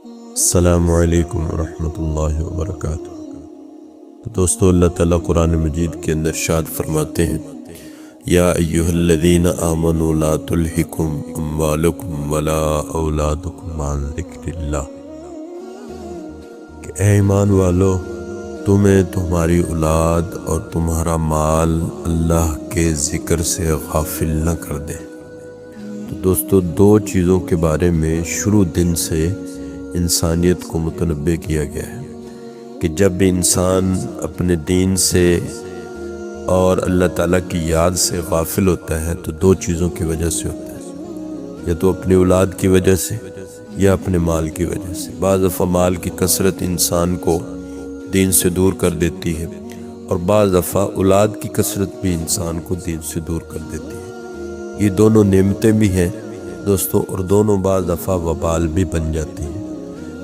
السلام علیکم ورحمۃ اللہ وبرکاتہ۔ تو دوستو، اللہ تعالیٰ قرآن مجید کے اندر ارشاد فرماتے ہیں، یا ایہا الذین آمنوا لا تلہکم اموالکم ولا اولادکم عن ذکر اللہ، کہ اے ایمان والو، تمہیں تمہاری اولاد اور تمہارا مال اللہ کے ذکر سے غافل نہ کر دے۔ تو دوستو، دو چیزوں کے بارے میں شروع دن سے انسانیت کو متنبہ کیا گیا ہے کہ جب بھی انسان اپنے دین سے اور اللہ تعالیٰ کی یاد سے غافل ہوتا ہے تو دو چیزوں کی وجہ سے ہوتا ہے، یا تو اپنی اولاد کی وجہ سے یا اپنے مال کی وجہ سے۔ بعض دفعہ مال کی کثرت انسان کو دین سے دور کر دیتی ہے، اور بعض دفعہ اولاد کی کثرت بھی انسان کو دین سے دور کر دیتی ہے۔ یہ دونوں نعمتیں بھی ہیں دوستو، اور دونوں بعض دفعہ وبال بھی بن جاتی ہیں۔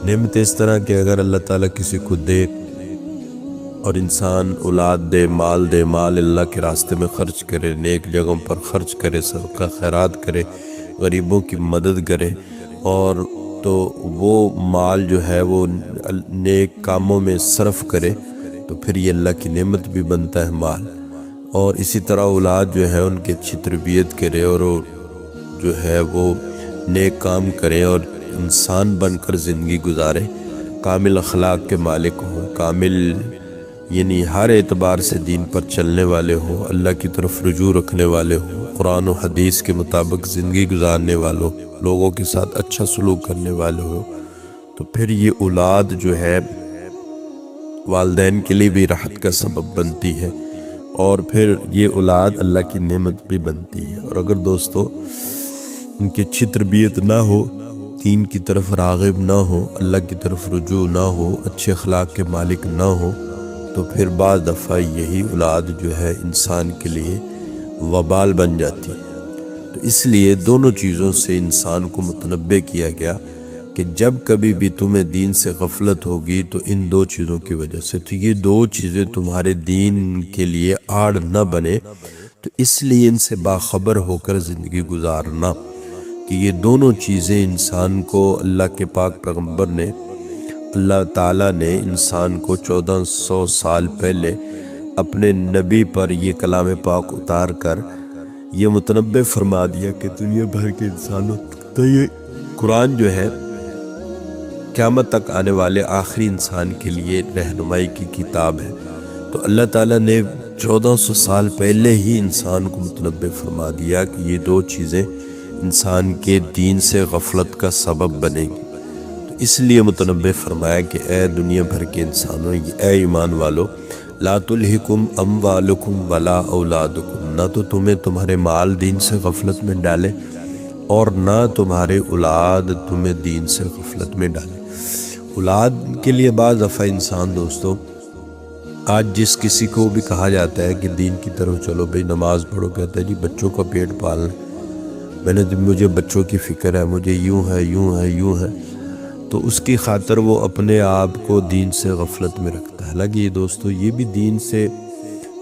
نعمت اس طرح کہ اگر اللہ تعالیٰ کسی کو دے اور انسان اولاد دے، مال اللہ کے راستے میں خرچ کرے، نیک جگہوں پر خرچ کرے، صدقہ خیرات کرے، غریبوں کی مدد کرے، اور تو وہ مال جو ہے وہ نیک کاموں میں صرف کرے، تو پھر یہ اللہ کی نعمت بھی بنتا ہے مال۔ اور اسی طرح اولاد جو ہے ان کی اچھی تربیت کرے اور جو ہے وہ نیک کام کرے اور انسان بن کر زندگی گزارے، کامل اخلاق کے مالک ہوں، کامل یعنی ہر اعتبار سے دین پر چلنے والے ہوں، اللہ کی طرف رجوع رکھنے والے ہوں، قرآن و حدیث کے مطابق زندگی گزارنے والوں، لوگوں کے ساتھ اچھا سلوک کرنے والے ہوں، تو پھر یہ اولاد جو ہے والدین کے لیے بھی راحت کا سبب بنتی ہے، اور پھر یہ اولاد اللہ کی نعمت بھی بنتی ہے۔ اور اگر دوستو ان کی اچھی تربیت نہ ہو، دین کی طرف راغب نہ ہو، اللہ کی طرف رجوع نہ ہو، اچھے اخلاق کے مالک نہ ہو، تو پھر بعض دفعہ یہی اولاد جو ہے انسان کے لیے وبال بن جاتی ہے۔ تو اس لیے دونوں چیزوں سے انسان کو متنبہ کیا گیا کہ جب کبھی بھی تمہیں دین سے غفلت ہوگی تو ان دو چیزوں کی وجہ سے، تو یہ دو چیزیں تمہارے دین کے لیے آڑ نہ بنے، تو اس لیے ان سے باخبر ہو کر زندگی گزارنا، کہ یہ دونوں چیزیں انسان کو اللہ کے پاک پیغمبر نے، اللہ تعالیٰ نے انسان کو 1400 سال پہلے اپنے نبی پر یہ کلام پاک اتار کر یہ متنبہ فرما دیا کہ دنیا بھر کے انسانوں تو یہ قرآن جو ہے قیامت تک آنے والے آخری انسان کے لیے رہنمائی کی کتاب ہے۔ تو اللہ تعالیٰ نے 1400 سال پہلے ہی انسان کو متنبہ فرما دیا کہ یہ دو چیزیں انسان کے دین سے غفلت کا سبب بنے گی۔ تو اس لیے متنبہ فرمایا کہ اے دنیا بھر کے انسانوں، اے ایمان والو، لا تلہکم اموالکم ولا اولادکم، نہ تو تمہیں تمہارے مال دین سے غفلت میں ڈالے اور نہ تمہارے اولاد تمہیں دین سے غفلت میں ڈالے۔ اولاد کے لیے بعض دفعہ انسان دوستو، آج جس کسی کو بھی کہا جاتا ہے کہ دین کی طرف چلو بھئی نماز پڑھو، کہتا ہے جی بچوں کا پیٹ پالنا، مجھے بچوں کی فکر ہے، مجھے یوں ہے، تو اس کی خاطر وہ اپنے آپ کو دین سے غفلت میں رکھتا ہے۔ حالانکہ یہ دوستو، یہ بھی دین سے،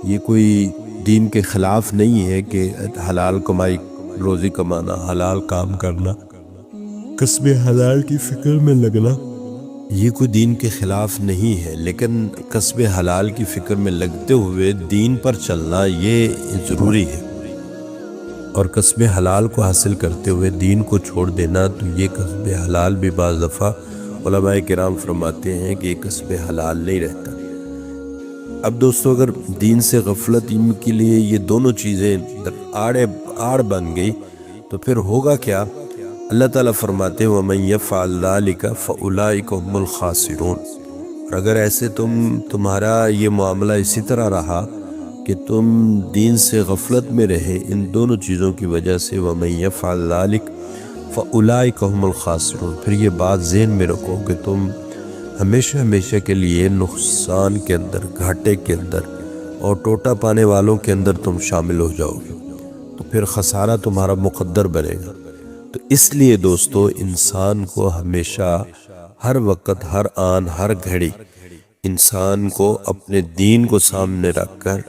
یہ کوئی دین کے خلاف نہیں ہے کہ حلال کمائی روزی کمانا، حلال کام کرنا، کسب حلال کی فکر میں لگنا، یہ کوئی دین کے خلاف نہیں ہے، لیکن کسب حلال کی فکر میں لگتے ہوئے دین پر چلنا یہ ضروری ہے، اور کسب حلال کو حاصل کرتے ہوئے دین کو چھوڑ دینا، تو یہ کسب حلال بھی بعض دفعہ علماء کرام فرماتے ہیں کہ یہ کسب حلال نہیں رہتا۔ اب دوستو، اگر دین سے غفلت ان کے لیے یہ دونوں چیزیں آڑ بن گئی تو پھر ہوگا کیا؟ اللہ تعالیٰ فرماتے ہیں وَمَن يَفْعَلْ ذَلِكَ فَأُولَٰئِكَ هُمُ الْخَاسِرُونَ، اور اگر ایسے تمہارا یہ معاملہ اسی طرح رہا کہ تم دین سے غفلت میں رہے ان دونوں چیزوں کی وجہ سے، وَمَن يَفْعَلْ ذَلِكَ فَأُولَٰئِكَ هُمُ الْخَاسِرُونَ، پھر یہ بات ذہن میں رکھو کہ تم ہمیشہ کے لیے نقصان کے اندر، گھاٹے کے اندر اور ٹوٹا پانے والوں کے اندر تم شامل ہو جاؤ گے، تو پھر خسارہ تمہارا مقدر بنے گا۔ تو اس لیے دوستو، انسان کو ہمیشہ، ہر وقت، ہر آن، ہر گھڑی انسان کو اپنے دین کو سامنے رکھ کر،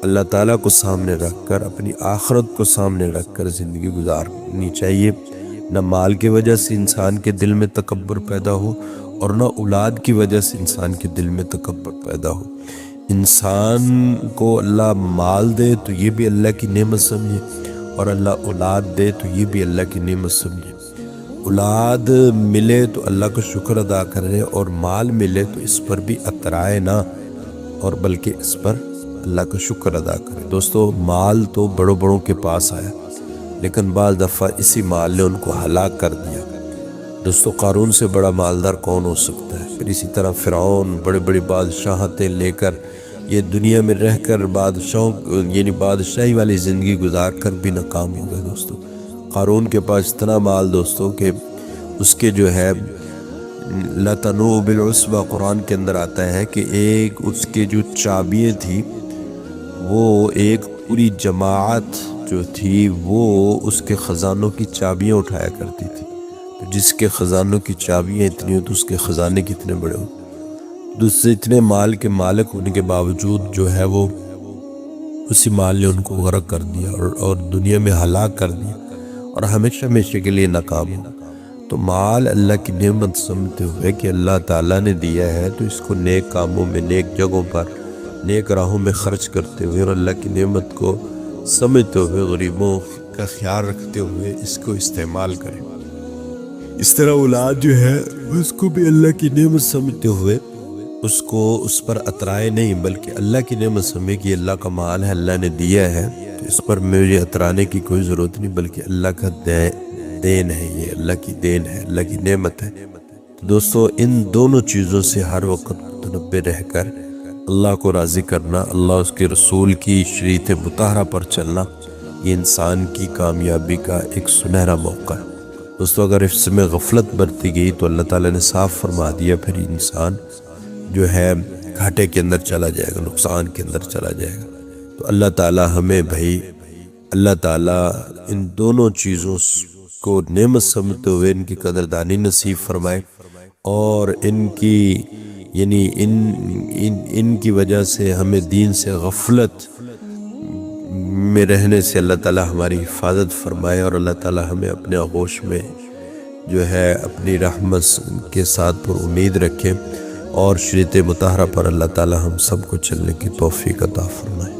اللہ تعالیٰ کو سامنے رکھ کر، اپنی آخرت کو سامنے رکھ کر زندگی گزارنی چاہیے، نہ مال کی وجہ سے انسان کے دل میں تکبر پیدا ہو اور نہ اولاد کی وجہ سے انسان کے دل میں تکبر پیدا ہو۔ انسان کو اللہ مال دے تو یہ بھی اللہ کی نعمت سمجھے، اور اللہ اولاد دے تو یہ بھی اللہ کی نعمت سمجھے۔ اولاد ملے تو اللہ کا شکر ادا کرے، اور مال ملے تو اس پر بھی اترائے نہ، اور بلکہ اس پر اللہ کا شکر ادا کرے۔ دوستو، مال تو بڑوں بڑوں کے پاس آیا، لیکن بعض دفعہ اسی مال نے ان کو ہلاک کر دیا۔ دوستو، قارون سے بڑا مالدار کون ہو سکتا ہے؟ پھر اسی طرح فرعون بڑے بڑی بادشاہتیں لے کر یہ دنیا میں رہ کر بادشاہی والی زندگی گزار کر بھی ناکام ہو گئے۔ دوستو، قارون کے پاس اتنا مال دوستو کہ اس کے جو ہے لا تنوء بالعصبہ قرآن کے اندر آتا ہے کہ ایک اس کے جو چابیاں تھی وہ ایک پوری جماعت جو تھی وہ اس کے خزانوں کی چابیاں اٹھایا کرتی تھی۔ تو جس کے خزانوں کی چابیاں اتنی ہو تو اس کے خزانے کتنے بڑے ہو۔ دوسرے اتنے مال کے مالک ہونے کے باوجود جو ہے وہ اسی مال نے ان کو غرق کر دیا اور دنیا میں ہلاک کر دیا، اور ہمیشہ ہمیشہ کے لیے ناکام ہو۔ تو مال اللہ کی نعمت سمجھتے ہوئے کہ اللہ تعالیٰ نے دیا ہے تو اس کو نیک کاموں میں، نیک جگہوں پر، نیک راہوں میں خرچ کرتے ہوئے اور اللہ کی نعمت کو سمجھتے ہوئے، غریبوں کا خیال رکھتے ہوئے اس کو استعمال کریں۔ اس طرح اولاد جو ہے اس کو بھی اللہ کی نعمت سمجھتے ہوئے اس پر اترائے نہیں، بلکہ اللہ کی نعمت سمجھے کہ اللہ کا مال ہے، اللہ نے دیا ہے تو اس پر مجھے اترانے کی کوئی ضرورت نہیں، بلکہ اللہ کا دین ہے، یہ اللہ کی دین ہے، اللہ کی نعمت ہے۔ تو دوستو، ان دونوں چیزوں سے ہر وقت متنبہ رہ کر اللہ کو راضی کرنا، اللہ اس کے رسول کی شریعت مطہرہ پر چلنا، یہ انسان کی کامیابی کا ایک سنہرا موقع ہے۔ دوستو، اگر اس میں غفلت برتی گئی تو اللہ تعالیٰ نے صاف فرما دیا، پھر انسان جو ہے گھاٹے کے اندر چلا جائے گا، نقصان کے اندر چلا جائے گا۔ تو اللہ تعالیٰ ہمیں اللہ تعالیٰ ان دونوں چیزوں کو نعمت سمجھتے ہوئے ان کی قدردانی نصیب فرمائے، اور ان کی وجہ سے ہمیں دین سے غفلت میں رہنے سے اللہ تعالیٰ ہماری حفاظت فرمائے، اور اللہ تعالیٰ ہمیں اپنے آغوش میں جو ہے اپنی رحمت کے ساتھ پر امید رکھے، اور شریعت مطہرہ پر اللہ تعالیٰ ہم سب کو چلنے کی توفیق عطا فرمائے۔